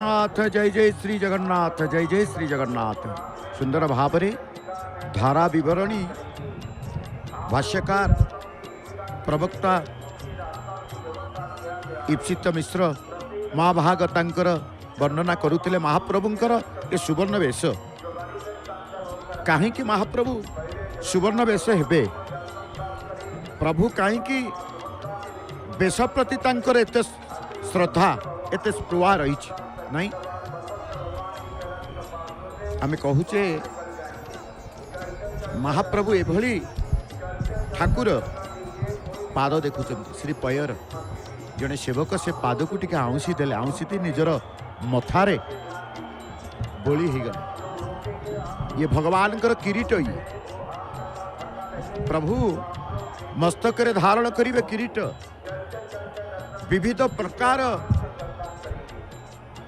नाथ जय जय श्री जगन्नाथ जय जय श्री जगन्नाथ। सुंदर भावरे धारा विवरणी भाष्यकार प्रवक्ता ईप्सित मिश्र महाभागतांकर वर्णना करुले महाप्रभुंकर ए सुवर्ण वेश। कहीं महाप्रभु सुवर्ण वेश हेबे, प्रभु कहीं वेश प्रति तांकर एते श्रद्धा एते स्पृहा रही नहीं। आम कहूचे महाप्रभु एभली ठाकुर पाद देखुं श्री पयर जड़े सेवक से पाद को टिके आउसी देले, आउसी निजर मथारे बोली ही गले। ये भगवान किरीट, ये प्रभु मस्तक धारण करिवे किरीट, विविध प्रकार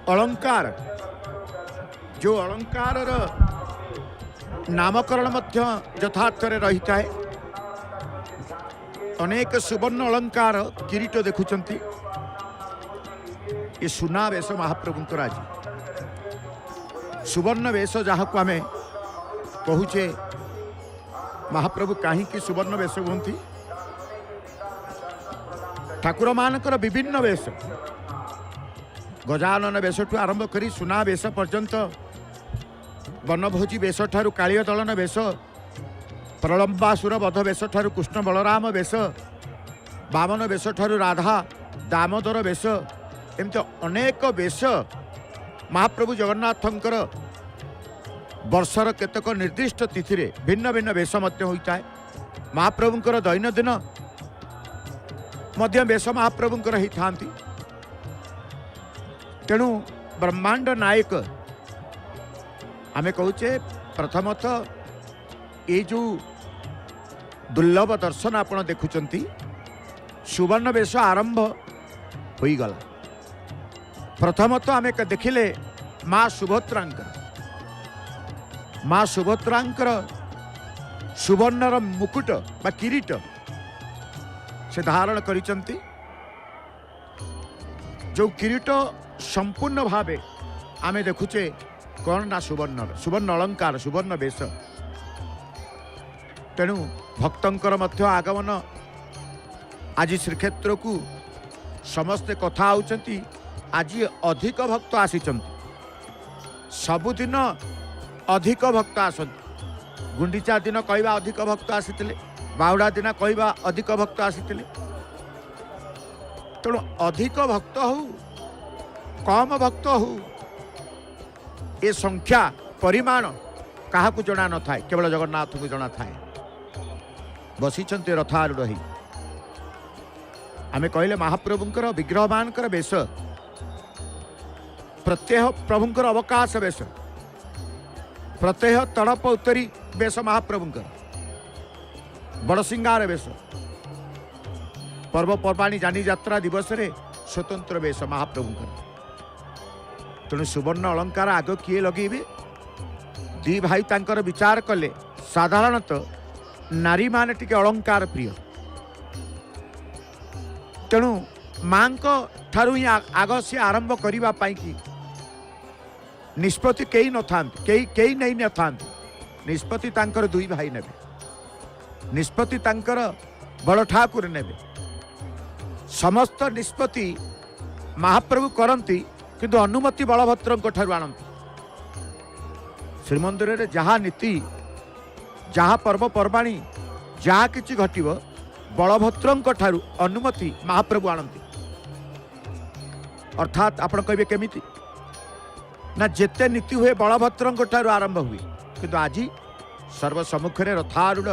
अलंकार, जो अलंकार नामकरण मध्य यथार्थ रही है। अनेक सुवर्ण अलंकार किरीट देखुंट। ये सुना वेश महाप्रभुंकर आज सुवर्ण वेश जहाँ को आम कहूचे महाप्रभु कहीं सुवर्ण वेश हुंती। ठाकुर मानकर विभिन्न वेश, गजानन वेश ठू आरंभ करी सुना वेश पर्यंत, वनभोजी वेश ठारू कालिय दलन वेश, प्रलंबासुर वध वेश ठारू कृष्ण बलराम वेश, वामन वेश ठारू राधा दामोदर वेश, एमती अनेक वेश महाप्रभु जगन्नाथंकर वर्षर केतक निर्दिष्ट तिथि रे भिन्न भिन्न वेश मध्य होता है। महाप्रभुंकर दैनंदिन मध्य वेश महाप्रभुंकर ही थांती। तेणु ब्रह्मांड नायक आमे कहूचे प्रथमतः ये जो दुर्लभ दर्शन आपण देखुचंती सुवर्ण वेश आरंभ होई गला। प्रथमतः आमे देखिले माँ सुभद्रांकर सुवर्णर मुकुट बा किरीट से धारण करिचंती। जो किरीट संपूर्ण भावे आमे देखुचे कौन ना सुवर्ण अलंकार सुवर्ण वेश। तेणु भक्तंकर मध्य आगमन आज श्रीक्षेत्र को समस्ते कथा आउचंती। आज अधिक भक्त आसीचंती, सबुदिन अधिक भक्त आसंती। गुंडीचा दिन कहवा अधिक भक्त आसीतिले, बाहुड़ा दिन कहवा अधिक भक्त आसीतिले। तेणु अधिक भक्त हो कम भक्त हो ये संख्या परिमाण क्या जना न थाए, केवल जगन्नाथ को जना थाए। बसीचंते रथारूढ़ ही आमे कहले महाप्रभुंकर विग्रह मानकर वेश, प्रत्येह प्रभुंकर अवकाश वेश, प्रत्येह तड़प उत्तरी वेश महाप्रभुंकर, बड़सिंगार वेश, पर्वपर्वाणी जानी यात्रा दिवस रे स्वतंत्र वेश महाप्रभुंकर। तेणु सुवर्ण अलंकार आग किए लगेबे? दी भाई तांकर विचार कले साधारणतः नारी माने टिके अलंकार प्रिय। तेणु माँ ठारू ही आग से आरंभ करने की निष्पत्ति कई न था, कई नहीं न था। निष्पत्ति तांकर दुई भाई नेबे, निष्पत्ति तांकर बड़ ठाकुर नेबे। समस्त निष्पत्ति महाप्रभु करती, किंतु अनुमति बलभद्र ठारू आनती। श्रीमंदिर रे जहाँ नीति जहाँ पर्वपर्वाणी जहाँ किछि घटिबो बलभद्र ठारू अनुमति महाप्रभु आनती। अर्थात आपण कहिबे केमिति ना जेते नीति हुए बलभद्र ठारू आरंभ हुए, किंतु आज सर्वसम्मुख में रथारूढ़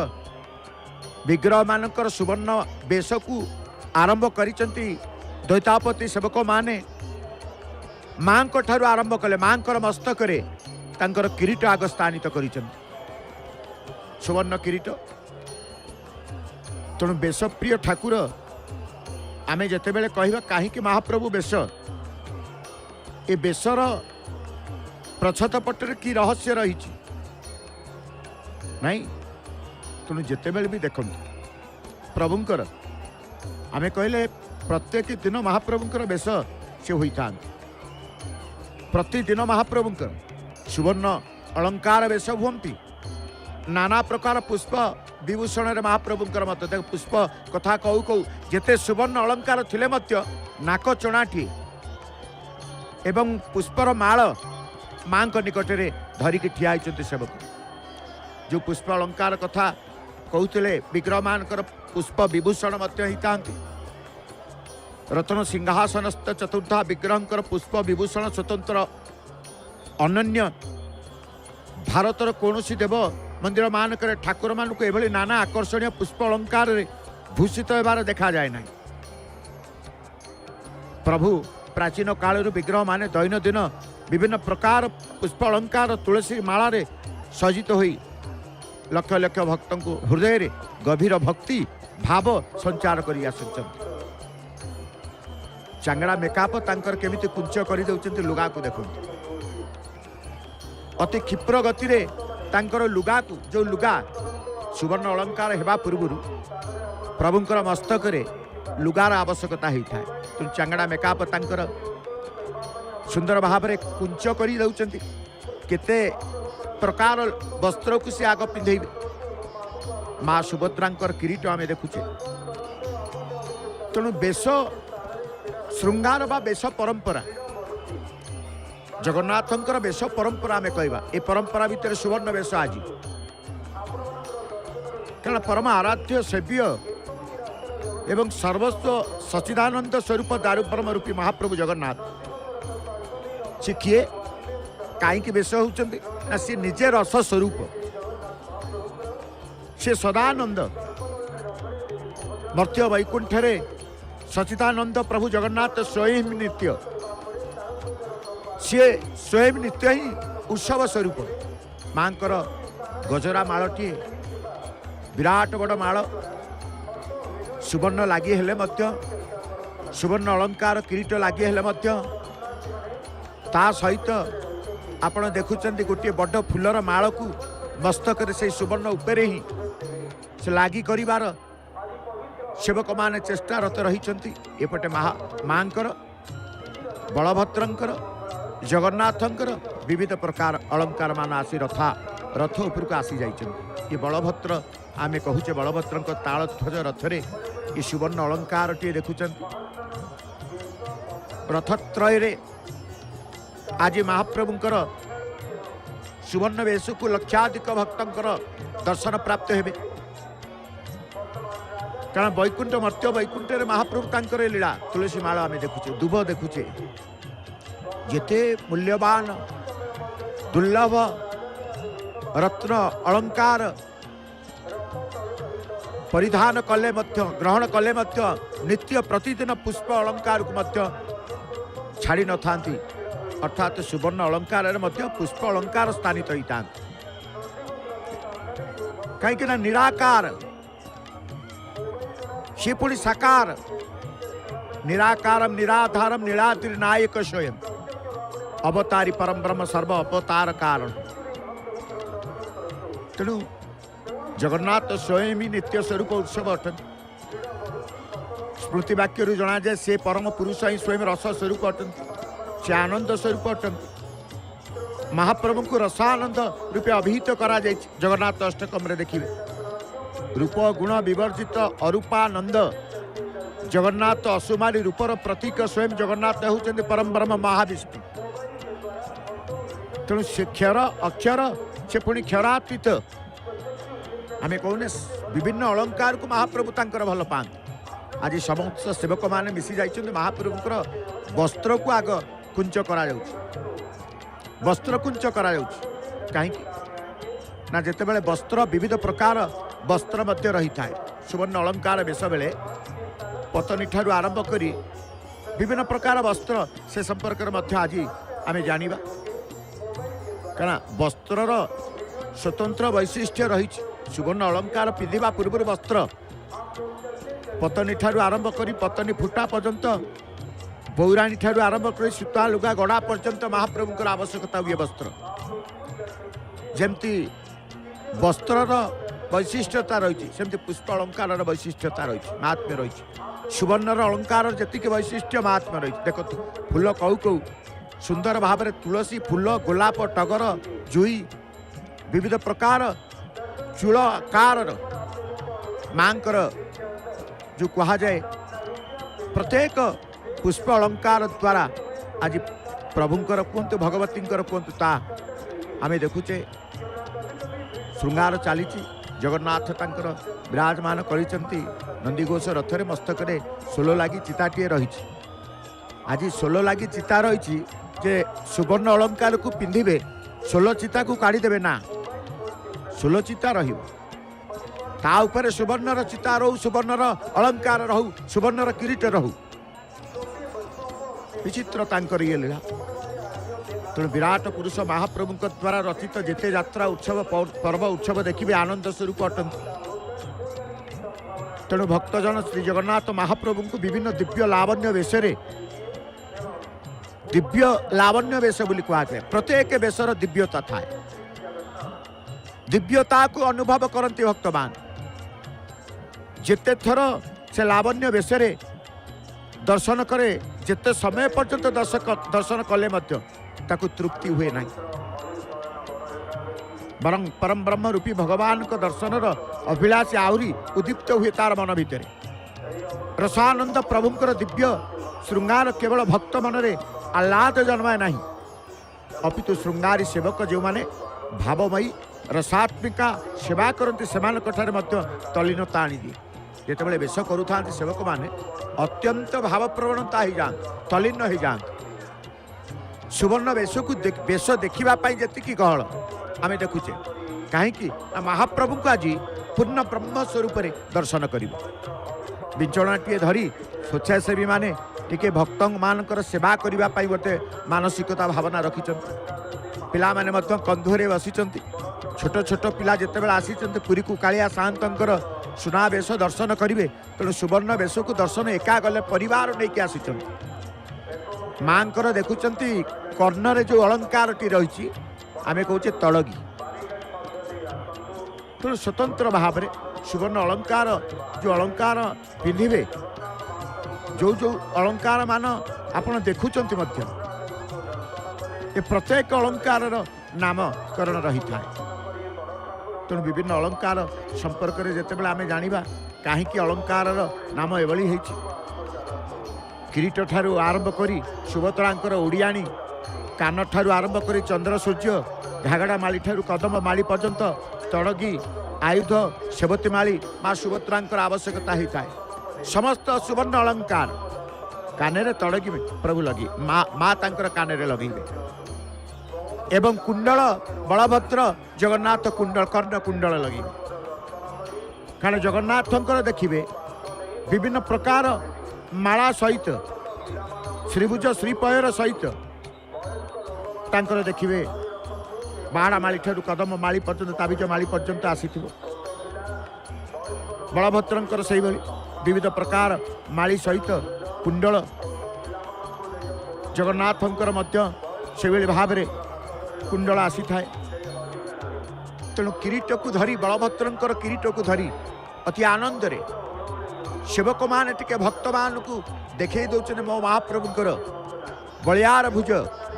विग्रह मानकर सुवर्ण वेश को आरंभ करिसंती। द्वैतापति सेवक माने माँ ठारू आरंभ कले, माँ मस्तक रे तांकर किरीट आग स्थानित करिसंती, सुवर्ण किरीट। तेणु वेशप्रिय ठाकुर आमे जेते बेले कहिबा काहीकि महाप्रभु वेश, ए वेशर प्रछत पटरे की रहस्य रही नहीं। तेणु जेते बेले भी देखो प्रभुंकर आमे कहले प्रत्येक दिन महाप्रभुंकर वेश से होता। प्रतिदिन महाप्रभुंकर सुवर्ण अलंकार वेश हुंती नाना प्रकार पुष्प विभूषण महाप्रभुंकर मत देख पुष्प कथा कहू कहू जेते सुवर्ण अलंकार थिले मध्य नाक चणाटी एवं पुष्पर माल माँ निकट में धरिकी ठिया होती सेवक जो पुष्प अलंकार कथा कहते विग्रह मानकर पुष्प विभूषण होता रत्न सिंहासनस्थ चतुर्था विग्रह पुष्प विभूषण स्वतंत्र अनन्य भारतर कौन देव मंदिर मानक ठाकुर मानक एभली नाना आकर्षणीय पुष्प अलंकार भूषित होबार देखा जाए ना प्रभु प्राचीन काल विग्रह माने दैनंदिन विभिन्न प्रकार पुष्प अलंकार तुलसी माला सजित होई लक्ष लक्ष भक्त को हृदय रे गभीर भक्ति भाव संचार करी आसुचंती चांगड़ा मेकअप तांकर केमिति कुंच करी दउचंती लुगा को देखंती अति क्षिप्र गति रे तांकर लुगा को जो लुगा सुवर्ण अलंकार हेबा पूर्व प्रभुंकर मस्तक रे लुगार आवश्यकता होता है तो चांगड़ा मेकअप तांकर सुंदर भाव रे कुंच करी दउचंती केते प्रकार वस्त्र को से आग पिंधेबे माँ सुभद्रांकर किरीट आम देखुचे तेणु बेश श्रृंगार बा बेश परंपरा जगन्नाथंकर बेश परंपरा आम कहवा ए परंपरा भितर सुवर्ण बेश आज कारण परम आराध्य सेव्य एवं सर्वस्व सच्चिदानंद स्वरूप दारु परम रूपी महाप्रभु जगन्नाथ से किए कहीं बेश होती ना सी निजे रस स्वरूप से सदानंद मर्त्य वैकुंठरे सच्चिदानंद प्रभु जगन्नाथ स्वयं नित्य सी स्वयं नित्य ही उत्सव स्वरूप मांकर गजरा मालटी विराट बड़ माल सुवर्ण लगी हेले मध्य सुवर्ण अलंकार किरीट लगी हेले मध्य ता सहित आपण देखुचंदी गोटे बड़ फुलर माल को मस्तक से सुवर्ण उपरे ही से लागी करिवार सेवक माने चेष्टारत रही एपटे मांकर बलभद्रंकर जगन्नाथंकर विविध प्रकार अलंकार मान आसी रथ उपरको आसी जाइछन ये बलभद्र आमे कहूचे बलभद्रंक तालध्वज रथरे ये सुवर्ण अलंकार टी देखुचन रथत्रय रे आज महाप्रभुंकर सुवर्ण वेश को लक्षाधिक भक्तंकर दर्शन प्राप्त हेबे कारण वैकुंठ मर्त्य वैकुंठ महाप्रभु तांकर लीला तुलसी माला आम देखुचे दुब देखुचे जेते मूल्यवान दुर्लभ रत्न अलंकार परिधान कले मध्य ग्रहण कले मध्य नित्य प्रतिदिन पुष्प अलंकार को मध्य छाड़ी न थांती अर्थात सुवर्ण अलंकार मध्य पुष्प अलंकार स्थानित होता कहीं निराकार से पुणी साकार निराकारम निराधारम नीलाद्रिनायक स्वयं अवतारी परम ब्रह्म सर्व अवतार कारण तेणु जगन्नाथ स्वयं ही नित्य स्वरूप उत्सव अटन स्मृति वाक्य जना जाए से परम पुरुष ही स्वयं रस स्वरूप अटन से आनंद स्वरूप अटन महाप्रभु को रसानंद रूपे अभिहित करा जगन्नाथ अष्टकम देखिए रूप गुण विवर्जित अरूपानंद जगन्नाथ असुमारी रूपर प्रतीक स्वयं जगन्नाथ होती परम ब्रह्म महाविष्णु तेणु से क्षर अक्षर से पुणी क्षरातीत आम कहने विभिन्न अलंकार को महाप्रभु तांकर भल पाते आज समस्त सेवक माने मिसी जाइछन्ति महाप्रभुंकर वस्त्र को आग कुंच करा वस्त्र कुंच करा कहीं ना जितेबाला वस्त्र विविध प्रकार वस्त्र मध्य रही था सुवर्ण अलंकार बेश बेले पतनी ठारू आरंभ करी विभिन्न प्रकार वस्त्र से संपर्क आज आम जानिबा कारण वस्त्रर स्वतंत्र वैशिष्ट्य रही सुवर्ण अलंकार पिंधा पूर्व वस्त्र पतनी ठारू आरंभ करी पतनी फुटा पर्यंत बौराणी ठारू आरंभ कर सूता लुगा गड़ा पर्यंत महाप्रभुंकर आवश्यकता हुए वस्त्र जमती वस्त्रर वैशिष्ट्यता रही सेमती पुष्प अलंकार वैशिष्ट्यता रही महात्म्य रही सुवर्णर अलंकार जी वैशिष्ट्य महात्म्य रही देख फूल कहू कहू सुंदर भाव में तुलसी फूल गोलाप टगर जुई विविध प्रकार चूल आकार मांकर जो कहा जाए प्रत्येक पुष्प अलंकार द्वारा आज प्रभुंकर कहतु भगवतींकर कहतु ता आम देखुचे श्रृंगार चली जगन्नाथ तांकर विराजमान करिसेंती नंदीघोष रथरे मस्तकरे सोलो लागी चिताटीए रही आज सोलो लागी चिता रही जे सुवर्ण अलंकार को पिंधिबे सोलो चिता को काढ़ीदेवे ना सोलो चिता रहिबो ता उपरे सुवर्णर चिता रहू सुवर्णर अलंकार रहू सुवर्णर किरीट रहू विचित्र तांकर ये लीला तेणु विराट पुरुष महाप्रभु द्वारा रचित जेते यात्रा उत्सव पर्व उत्सव देखिए आनंद स्वरूप अटंती तेणु भक्तजन श्री जगन्नाथ महाप्रभु को विभिन्न दिव्य लावण्य वेशरे दिव्य लावण्य वेश बोली कहुए प्रत्येक वेशर दिव्यता थाए दिव्यता को अनुभव करती भक्तमान जेते थर से लावण्य वेशरे दर्शन करे जेते समय पर्यंत दर्शन कले मध्य ताकू तृप्ति हुए ना बरं परम ब्रह्म रूपी भगवान को दर्शन अभिलाष आहरी उदीप्त हुए तार मन भितर रसानंद प्रभुंकर दिव्य श्रृंगार केवल भक्त मनरे आह्लाद जन्माए नहीं अपितु श्रृंगारी सेवक जो माने भावमयी रसात्मिका सेवा करती से तलीनता आनी दिए जितेबाला बेश करुता सेवक मैंने अत्यंत भावप्रवणता हो जाए तलीन हो जाए सुवर्ण वेश को वेश देखापी जी गहल आम देखुचे कहीं महाप्रभु को आज पूर्ण ब्रह्म स्वरूप दर्शन कर विंचणाटीए धरी स्वेच्छासेवी माने टिके भक्त मानकर सेवा करने गोटे मानसिकता भावना रखिंट पिला माने कंधुरे बसी छोट छोट पिला जितेबाला आसी पुरी को कालिया साहंतर सुना बेश दर्शन करेंगे तेणु सुवर्ण वेश को दर्शन एका गले परिवार नहीं कि आसी माँ देखुं कर्णरे जो अलंकार टी रही आम कहे तड़गी तेणु स्वतंत्र भाव में सुवर्ण अलंकार जो अलंकार पिंधे जो जो अलंकार मान आपण देखुंत प्रत्येक अलंकार नामकरण रही था तेणु विभिन्न अलंकार संपर्क में जितेबाला आम जाना कहीं अलंकार नाम एभली किरीट ठारू आरंभ करी सुभद्रांकर ओडियाणी कान ठारू आरंभ करी चंद्र सूर्य घागड़ा माली ठारू कदम माली पर्यंत तड़गी आयुध सेवती माली माँ सुभद्रांकर आवश्यकता होता है समस्त सुवर्ण अलंकार कान तड़गी प्रभु लगी माँ तांकर कान लगे एवं कुंडल बलभद्र जगन्नाथ कुंडल कर्ण कुंडल लगे कारण जगन्नाथंकर देखिए विभिन्न प्रकार माला सहित श्रीभुज श्रीपयर सहित तांकर देखिए बाड़ा माली ठारू कदम माली पर्यंत ताबिज माली पर्यंत आसी बलभद्रंकर से विविध प्रकार माली सहित कुंडल जगन्नाथंकर मध्य से भाव में कुंडल आसी थाए तेणु किरीट को धरी बलभद्रंकर किरीट को धरी अति आनंद रे सेवक मान टिके भक्त मान को देखे दौरान मो महाप्रभुंकर बलियार भुज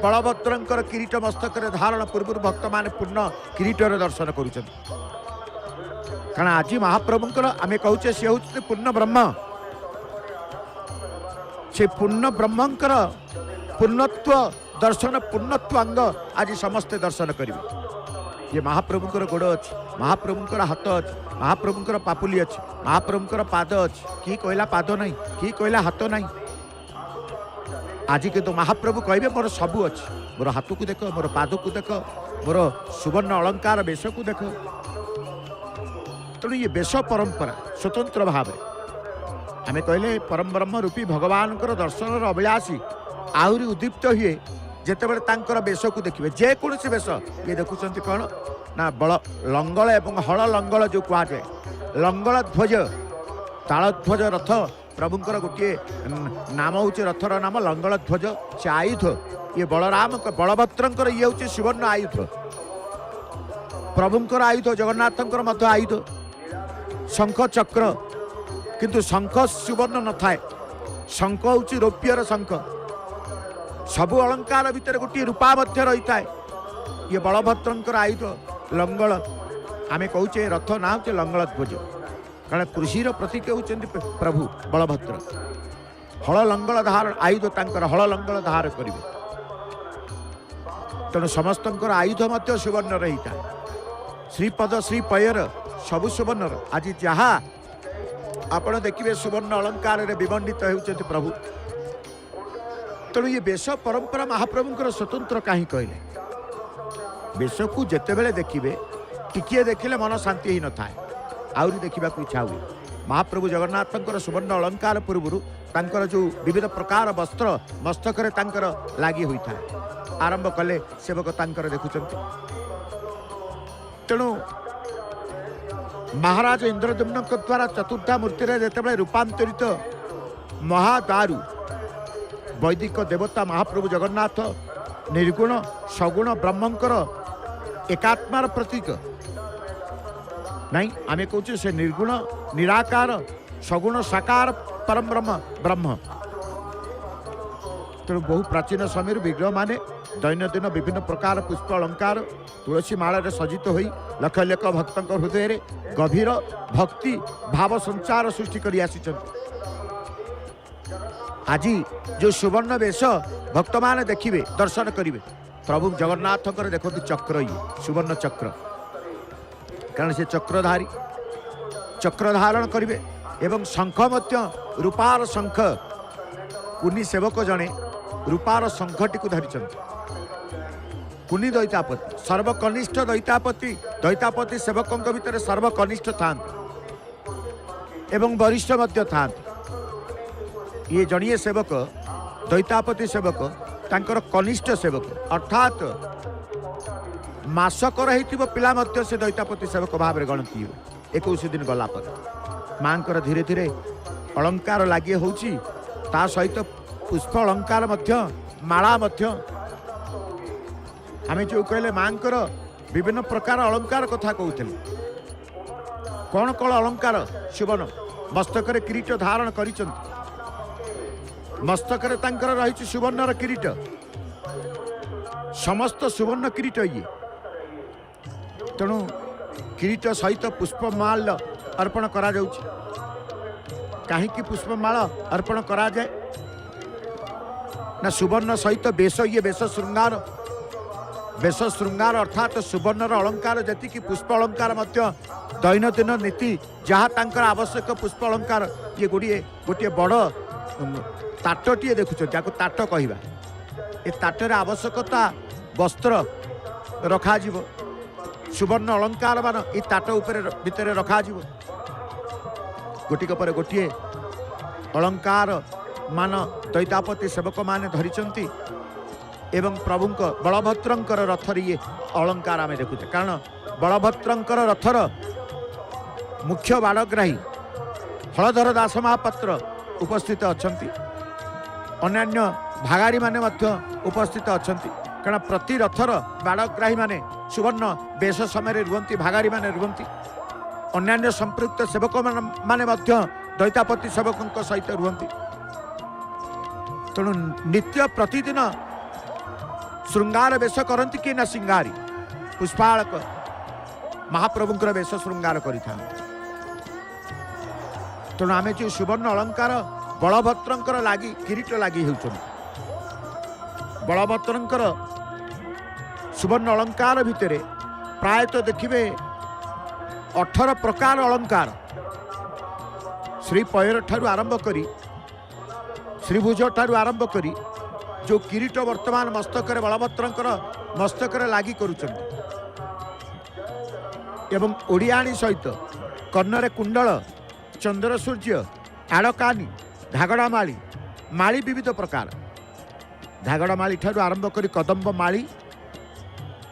बलभद्रंकर किरीट मस्तक धारण पूर्व भक्त मान पूर्ण किरीटर दर्शन करुँच कारण आज महाप्रभुंकर आम कहचे सी हूँ पूर्ण ब्रह्म से पूर्ण ब्रह्मंकर पूर्णत्व दर्शन पूर्णत्व अंग आज समस्ते दर्शन करेंगे ये महाप्रभुंकर गोड़ अच्छी महाप्रभुंकर हाथ अच्छी महाप्रभुंकर पापुली अच्छी महाप्रभुंकर पाद अच्छी कि कहला पाद नहीं कि कहला हाथ नहीं आज किंतु महाप्रभु कहे मोर सबू अच्छी मोर हाथ को देख मोर पाद को देख मोर सुवर्ण अलंकार वेश को देख तेणु ये वेश परंपरा स्वतंत्र भाव आम कहले परम ब्रह्म रूपी भगवान दर्शन अभिलाषी आहरी उद्दीप्त हुए जितेबाला तांकर वेश को देखिए जेकोसी वेश ये देखुं कौन ना बल लंगल एवं हल लंगल जो कहुए लंगल ध्वज तालध्वज रथ प्रभुंकर गोटे नाम हूँ रथर नाम लंगल ध्वज से आयुध ये बलराम बलभद्रंकर ये हूँ सुवर्ण आयुध प्रभुंकर आयुध जगन्नाथंकर मध्य आयुध शंख चक्र किंतु शंख सुवर्ण न थाए शंख हूँ रौप्यर शंख सबु अलंकार भितर गोटे रूपा मध्य रही है। ये बलभद्रंकर आयुध लंगल आमे कहूचे रथ ना हो लंगल ध्वज कारण कृषिर प्रतीक होती प्रभु बलभद्र। हल लंगल धार आयुध तांकर हल लंगल धार करेंगे तेणु समस्त आयुध मध्य सुवर्ण रही था। श्रीपद श्रीपयर सबु सुवर्ण आज जहाँ आपण देखिए सुवर्ण अलंकार विमंडित होती प्रभु। तेणु ये वेश परंपरा महाप्रभुंर स्वतंत्र कहीं कहले वेश को जिते बड़े देखिए टिकिए देखिले मन शांति ही न थाए आहरी देखा इच्छा हुए। महाप्रभु जगन्नाथ सुवर्ण अलंकार पूर्व तांकर जो विविध प्रकार वस्त्र मस्तक लगी होता है आरंभ कले सेवक तांकर देखुंत। तेणु महाराज इंद्रद्युम्न द्वारा चतुर्था मूर्ति जिते रूपांतरित महादारु वैदिक देवता महाप्रभु जगन्नाथ निर्गुण सगुण ब्रह्मंकर एकात्मार प्रतीक नहीं आमे कहूँ से निर्गुण निराकार सगुण साकार परम ब्रह्म ब्रह्म। तेणु बहु प्राचीन समय विग्रह माने दैनंदिन विभिन्न प्रकार पुष्प अलंकार तुलसी माला सजित हो लक्ष लक्ष भक्त हृदय रे गभीर भक्ति भाव संचार सृष्टि कर आज जो सुवर्ण वेश भक्त मान देखिए दर्शन करेंगे प्रभु जगन्नाथ देखो चक्र ये सुवर्ण चक्र कारण से चक्रधारी चक्र धारण करेंगे एवं शंख मध्य रूपार शंख कुनी सेवक जड़े रूपार शंखटी को धरी कुनी दैतापति सर्वकनिष्ठ दैतापति दैतापति सेवकों भितर सर्वकनिष्ठ था एवं वरिष्ठ मध्य था। ये जड़िए सेवक दैतापति सेवक तांकर कनिष्ठ सेवक अर्थात मासकर होता पिला मध्य से दैतापति सेवक भाव में गणती हो 21 दिन गला माँ धीरे धीरे अलंकार लगे होची ता सहित पुष्प अलंकार मध्य माला मध्य आमे जो कहले माँ विभिन्न प्रकार अलंकार कथा कहते कौन कौन अलंकार सुवर्ण मस्तक किरीट धारण कर मस्तक रही सुवर्णर किरीट समस्त सुवर्ण किरीट ये तेणु किरीट सहित पुष्पमाल अर्पण करा जाउछि। कहीं पुष्पमाल अर्पण करा जाए ना सुवर्ण सहित बेश ये बेश श्रृंगार अर्थात सुवर्णर अलंकार जी पुष्प अलंकार दैनंदिन नीति जहाँ तांकर आवश्यक पुष्प अलंकार ये गोटे बड़ ताटटीए देखुच जहाँ ताट कहवा ए ताटर आवश्यकता वस्त्र रखा सुवर्ण अलंकार मान ये ताट भितर रखा गोटिक पर गोटे अलंकार मान दैतापति सेवक मान धरी एवं प्रभुंक बलभद्रंकर रथर ये अलंकार आम देखुचे कारण बलभद्रंकर रथर मुख्य बाड़ग्राही हलधर दास महापात्र उपस्थित अछंती अन्यान्य भागारी माने मध्य उपस्थित अछंती कारण प्रति रथर बाड़ग्राही माने सुवर्ण बेश समय रुहंती भागारी माने रुहंती अन्यान्य संपृक्त सेवक माने मध्य दैतापति सेवकों सहित रुहंती। तेणु नित्य प्रतिदिन श्रृंगार वेश करती कि ना सिंगारी पुष्पालक महाप्रभुंकर वेश श्रृंगार करि तेणु आमे जो सुवर्ण अलंकार बलभद्रंकर लागी किरीट लागी होउछन बलभद्रंकर सुवर्ण अलंकार भितर प्रायतः देखिए 18 प्रकार अलंकार श्री पयर ठारू आरंभ करी श्रीभुज ठारू आरंभ करी जो किरीट वर्तमान मस्तक बलभद्रंकर मस्तक लगी करुचन एवं ओडियाणी सहित कर्णरे कुंडल चंद्र सूर्य आड़कानी धागड़ा माली माली विविध प्रकार धागड़ा माली ठारू आरंभ करी कदम्ब माली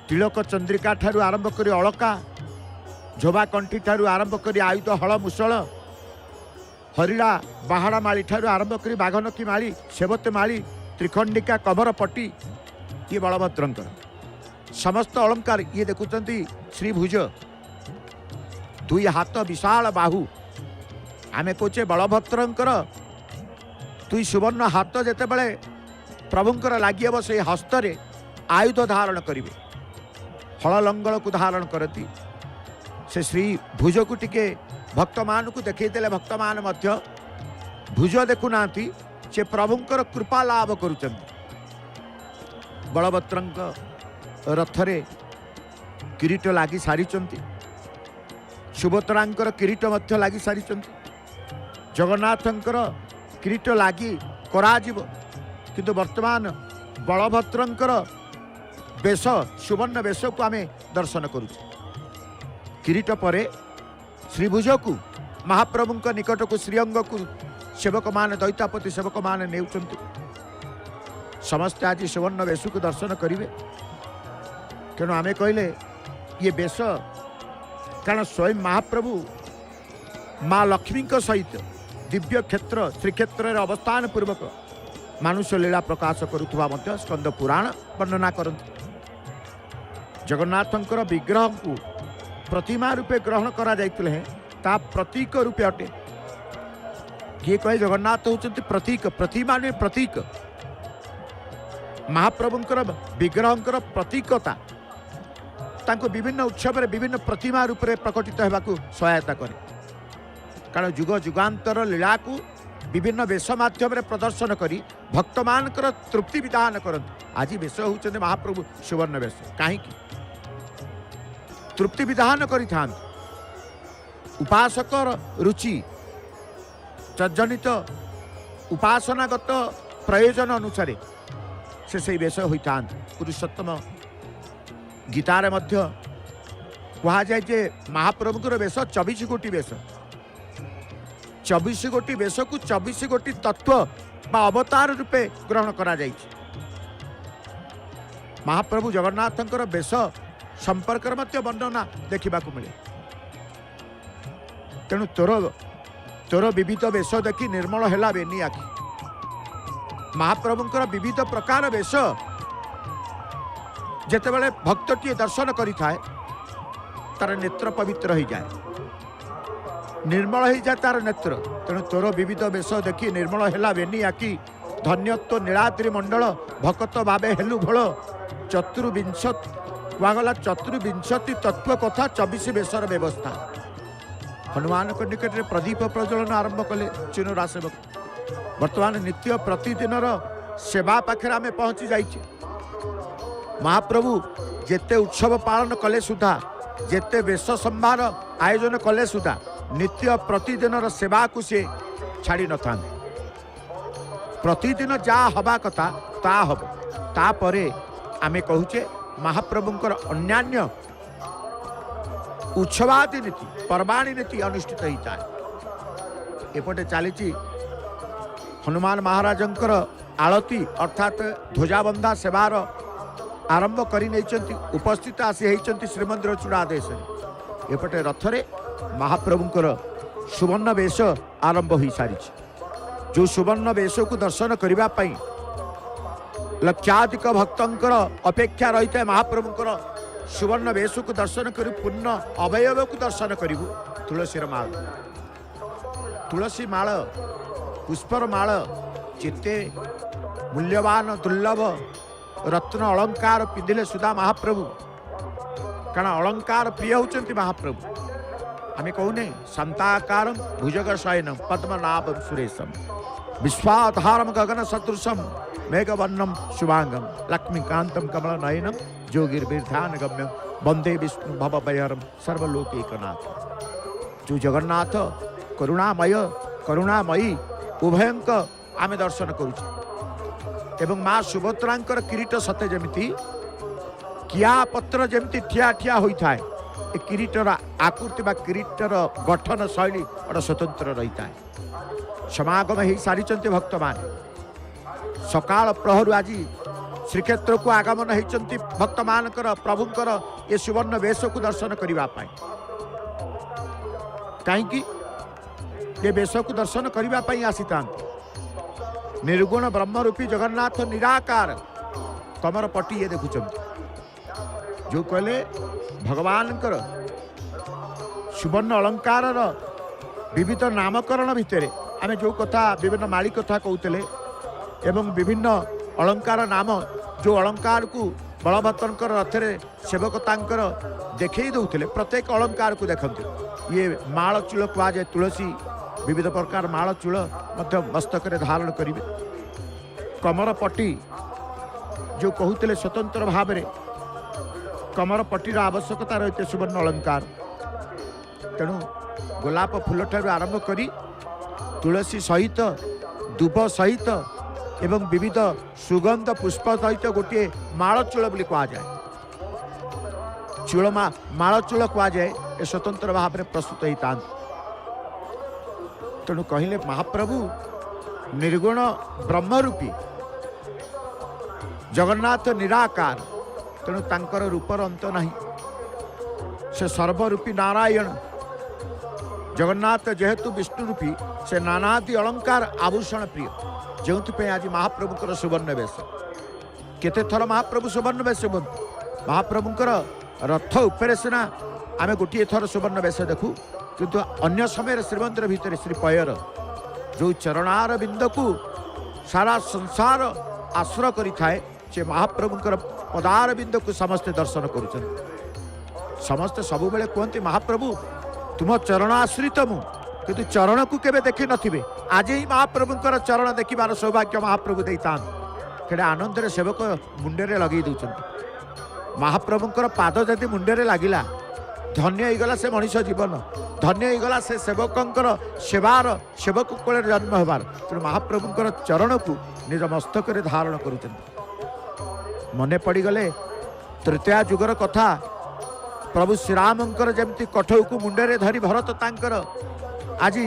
तिलक चंद्रिका ठारू आरंभ करी अलका झोबा कंठी ठारू आरंभ करी आयुध हल मुसल हरिड़ा बाहाड़ा माली ठारू आरंभ करी बाघनकी माली सेवते माली त्रिखंडिका कमर पट्टी ये बलभद्रंकर समस्त अलंकार ये देखुंती श्रीभुज दुई हाथ विशाल बाहु आमे कोचे बलभद्रंकर दुई सुवर्ण हाथ जेते बळे प्रभुंकर लगे से हस्तरे आयुध धारण करेंगे हल लंगल को धारण करती से श्री भुज को टिके भक्त मान को देखते भक्त मान भुज देखुना से प्रभुंकर कृपा लाभ करुँच बलभद्र रथरे किरीट लगी सारी सुभद्रांकर किरीट लगी सारी जगन्नाथंकर किरीट लगी कराजिब किंतु वर्तमान बलभद्रंकर बेश सुवर्ण बेश को आम दर्शन करुँ किरीट परे श्रीभुज को महाप्रभु निकट को श्रीअंग को सेवक मान दैतापति सेवक मान ने समस्ते आज सुवर्ण बेश को दर्शन करेंगे तेणु आमे कहले ये बेश कारण स्वयं महाप्रभु माँ लक्ष्मी सहित दिव्य क्षेत्र श्रीक्षेत्र अवस्थान पूर्वक मानुष लीला प्रकाश करुवा स्कंद पुराण वर्णना करते जगन्नाथंकर विग्रह को प्रतिमा रूपे ग्रहण करा जाइतिले ता प्रतीक रूपे अटे किए कहे जगन्नाथ होचंती प्रतीक प्रतिमा नुहे प्रतीक महाप्रभुंकर विग्रहंकर प्रतीकता तांको विभिन्न उत्सव विभिन्न प्रतिमा रूप में प्रकटित होगा सहायता करे कारण जुग जुगांतर लीला को विभिन्न वेश माध्यम प्रदर्शन करी भक्त मान तृप्ति विधान करते आज वेश होचंती महाप्रभु सुवर्ण वेश कहीं तृप्ति विधान करि उपासक रुचि तजनित उपासनागत प्रयोजन अनुसार से वेश होता पुरुषोत्तम गीतार मध्य कहा जाए जे महाप्रभुकर वेश 24 गोटी वेश 24 गोटी वेश को 24 गोटी तत्व बा अवतार रूपे ग्रहण करा जाइछि महाप्रभु जगन्नाथंकर वेश संपर्क वर्णना देखा मिले तेणु तोर विविध वेश देखी निर्मल है बेनी आखि महाप्रभुंकर विविध प्रकार वेश जिते बड़े भक्तटी दर्शन करें तार नेत्र पवित्र हो जाए निर्मल हो जाए तार नेत्र तेणु तोर विविध वेश देखी निर्मल है बेनी आखि धन्यत्व नीलाद्रि मंडल भक्त भावे हेलु भोल चतुर्विंशत गला 24 तत्व कथा 24 वेशर व्यवस्था हनुमान को निकट में प्रदीप प्रज्वलन आरंभ कले चिनुरा सेवक वर्तमान नित्य प्रतिदिन सेवा पाखे आम पहुँची जाइए महाप्रभु जेते उत्सव पालन कले सुधा जेते वेश संभार आयोजन कले सुधा नित्य प्रतिदिन सेवा को सी छाड़ी न था प्रतिदिन जा हवा कथा ता हम तापरे आमे कहूचे महाप्रभुंकर अन्यान्य उत्सवादि नीति पर्वाणी नीति अनुष्ठित होता है एपटे चली हनुमान महाराजंकर आलती अर्थात ध्वजाबंधा सेवार आरंभ करी उपस्थित आसी श्रीमंदिर चूड़ादेश एपटे रथरे महाप्रभुंकर सुवर्ण वेश आरंभ हो सारी जो सुवर्ण वेश को दर्शन करने लक्षाधिक भक्तंकर अपेक्षा रही है महाप्रभुंकर सुवर्ण वेश को दर्शन कर पूर्ण अवयव को दर्शन करूँ तुलसी माल पुष्पर माल जिते मूल्यवान दुर्लभ रत्न अलंकार पिंधिले सुधा महाप्रभु कारण अलंकार प्रिय होचंती महाप्रभु आम कहूने शांताकार भुजग शयनम पद्मनाभम सुरेशम विश्वाधारम गगन सदृशम मेघवर्णम शुभांगम लक्ष्मीकांतम कमल नयनम जोगिर्विध्यान गम्यम वंदे विष्णु भवभयहरम सर्वलोकैकनाथ जो जगन्नाथ करुणामयी उभयंक आम दर्शन करुच एवं माँ सुभद्रांकर किरीट सते जमिति किया पत्र जमिति ठिया ठिया होता है ए किरीटर आकृति बा किरीटर गठन शैली गोटे स्वतंत्र रही है समागम हो सारी भक्त मान सकाल प्रहर आज श्रीक्षेत्र को आगमन होती भक्त मानकर प्रभुंकर ये सुवर्ण वेश को दर्शन करने कहीं ये वेश को दर्शन करने आसी था निर्गुण ब्रह्मरूपी जगन्नाथ निराकार कमर पटी ये देखुं जो कहले भगवान सुवर्ण अलंकार विविध नामकरण भितर आम जो कथा विभिन्न माली कथा कहते एवं विभिन्न अलंकार नाम जो अलंकार को बलभद्र रथरे सेवक तांकर देखई दौले प्रत्येक अलंकार को देखते ये माल चूल कहुए तुलसी विविध प्रकार माल चूल मस्तक धारण करेंगे कमर पट्टी जो कहते स्वतंत्र भाव में कमर पट्टीर आवश्यकता रही सुवर्ण अलंकार तेणु गोलाप फूल ठार आरंभ करी तुलसी सहित दुब सहित एवं विविध सुगंध पुष्प सहित गोटे माल चूल बोली कहुए चूल माल चूल कहुए ए स्वतंत्र भाव में प्रस्तुत होता तेणु कहले महाप्रभु निर्गुण ब्रह्मरूपी जगन्नाथ निराकार तेणु तांकर रूपर अंत नहीं से सर्वरूपी नारायण जगन्नाथ जेहेतु विष्णु रूपी से नानादि अलंकार आभूषण प्रिय जो आज महाप्रभुकर सुवर्ण वेश केते थर महाप्रभु सुवर्ण वेश महाप्रभुकर रथ उपरे सिना आम गोटे थर सुवर्ण वेश देखू किंतु अन्य समय श्रीमंदिर भितर श्री पयर जो चरणार बिंद को सारा संसार आश्रय करिथाए से महाप्रभुकर पदार बिंद को समस्ते दर्शन करुछन समस्ते सब बेले कहते महाप्रभु तुम चरण आश्रित मु किंतु चरण को केबे देखि नथिबे आज ही महाप्रभुकर चरण देखिबार सौभाग्य महाप्रभु देता केडे आनंद रे सेवक मुंडे रे लगे दउछन महाप्रभुकर पाद जदि मुंडे रे लागिला धन्य होगला से मनीष जीवन धन्य होगला से सेवकंकर सेवार सेवक कोले जन्म होबार तेणु महाप्रभुकर चरण को निज मस्तक रे धारण करुछन मने पड़गले तृतीया जुगर कथा प्रभु श्रीरामंकर जमती कठौ को मुंडे रे धरी भरत तांकर आज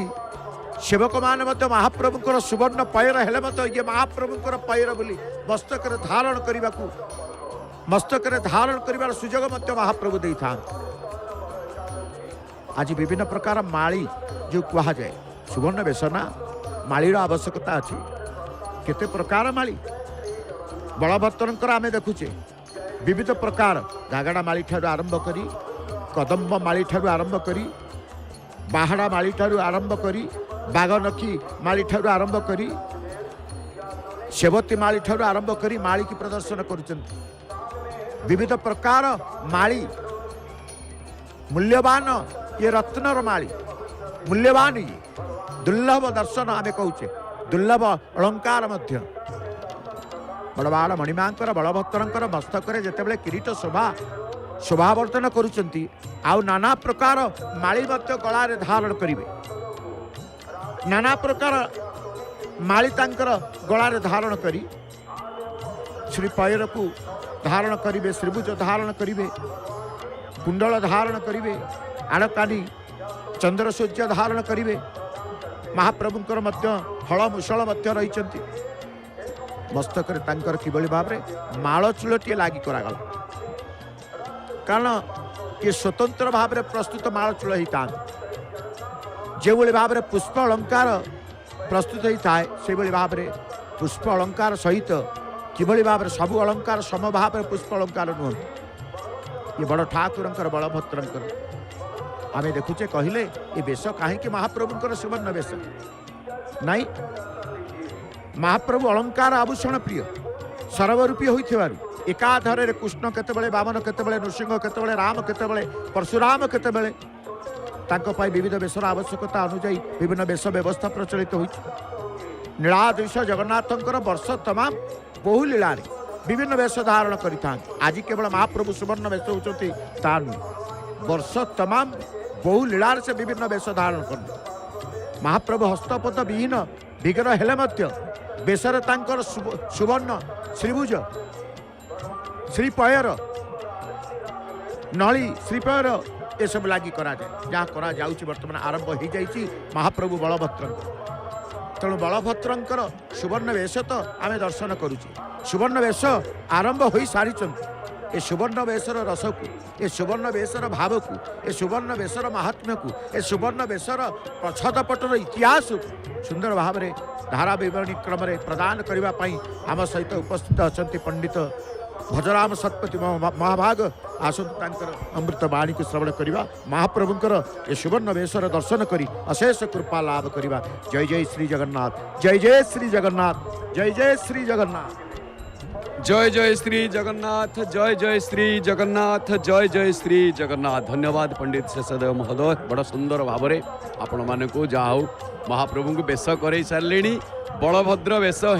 सेवक मान महाप्रभुकर सुवर्ण पैर हेले ये महाप्रभुकर पैर बोली मस्तक धारण करने को मस्तक धारण कर सुजोग महाप्रभु दे था आज विभिन्न प्रकार माली जो कहा जाए सुवर्ण बेसना मालीर आवश्यकता अच्छी केते प्रकार माली बलभद्र आम देखुचे विविध प्रकार घागड़ा माली ठारू आरंभ करी कदम्ब माली ठारू आरंभ करी बाहाड़ा माली ठारू आरंभ करी बागनखी माली ठारू आरंभ करी सेवती माली ठारू आरंभ करी माली की प्रदर्शन करुचंती विविध प्रकार माली मूल्यवान ये रत्नर माली मूल्यवान ये दुर्लभ दर्शन आम कहूचे दुर्लभ अलंकार मध्य बड़वाड़ मणिमांकर बलभद्रंकर मस्तक जितेबाला किरीट शोभावर्धन करुचंती आउ नाना प्रकार माली मध्य गलारे धारण करिवे नाना प्रकार माली तांकर गलारे धारण करी श्री पैर को धारण करिवे श्रीभुज धारण करिवे कुंडल धारण करिवे आड़कानी चंद्र सूर्य धारण करिवे महाप्रभुंकर मध्य हल मुसल मध्य रहिचंती मस्तक किभली भाव में माल चूलटे लगी करागला कारण ये स्वतंत्र भाव में प्रस्तुत माल चूल होता जो भाव में पुष्प अलंकार प्रस्तुत होता है से भाव में पुष्प अलंकार सहित किभली भाव में सबु अलंकार समभाव में पुष्प अलंकार नुहत ये बड़ ठाकुर बलभद्र आम देखुचे कहले ये वेश कहीं महाप्रभुंकर सुवर्ण वेश नाई महाप्रभु अलंकार आभूषण प्रिय सर्वरूपी होइथिबारु एकाधर कृष्ण केतेबेले वामन केतेबेले नृसिंह केतेबेले राम केतेबेले परशुराम केतेबेले तांको पाई विविध वेशर आवश्यकता अनुଯାयी विभिन्न वेश व्यवस्था प्रचलित होइछि नीलाद्रिश जगन्नाथंकर वर्ष तमाम बहु लीला विभिन्न वेश धारण करिथां आज केवल महाप्रभु सुवर्ण वेश होउछंती ता वर्ष तमाम बहु लीला से विभिन्न वेश धारण कर महाप्रभु हस्तपद विहीन विग्रह हेले मध्य बेसर तांकर सुवर्ण श्रीभुज श्रीपयर नली श्रीपयर ये सब लगी करा जाए जहाँ करा जाउछि वर्तमान आरंभ हो जाइछि महाप्रभु बलभद्र तेणु बलभद्रंकर सुवर्ण वेश तो आम दर्शन करुचे सुवर्ण वेश आरंभ हो सारी ए सुवर्ण वेशर रस को ए सुवर्ण वेशर भाव को ए सुवर्ण वेशर महात्म्य को ए सुवर्ण वेशर पछदपटर इतिहास को सुंदर भाव में धारा विवरणी क्रम प्रदान करने आम सहित उपस्थित अच्छा पंडित भजराम सतपति महाभाग आसतु अमृत वाणी को श्रवण करवा महाप्रभुंकर ए सुवर्ण वेशर दर्शन करी अशेष कृपा लाभ करवा जय जय श्री जगन्नाथ जय जय श्री जगन्नाथ जय जय श्री जगन्नाथ। जय जय श्री जगन्नाथ, जय जय श्री जगन्नाथ, जय जय श्री जगन्नाथ। धन्यवाद पंडित शेषदेव महोदय, बड़ सुंदर भाव आपण मानक जहा महाप्रभु को बेश कर सारे बलभद्र बेश हो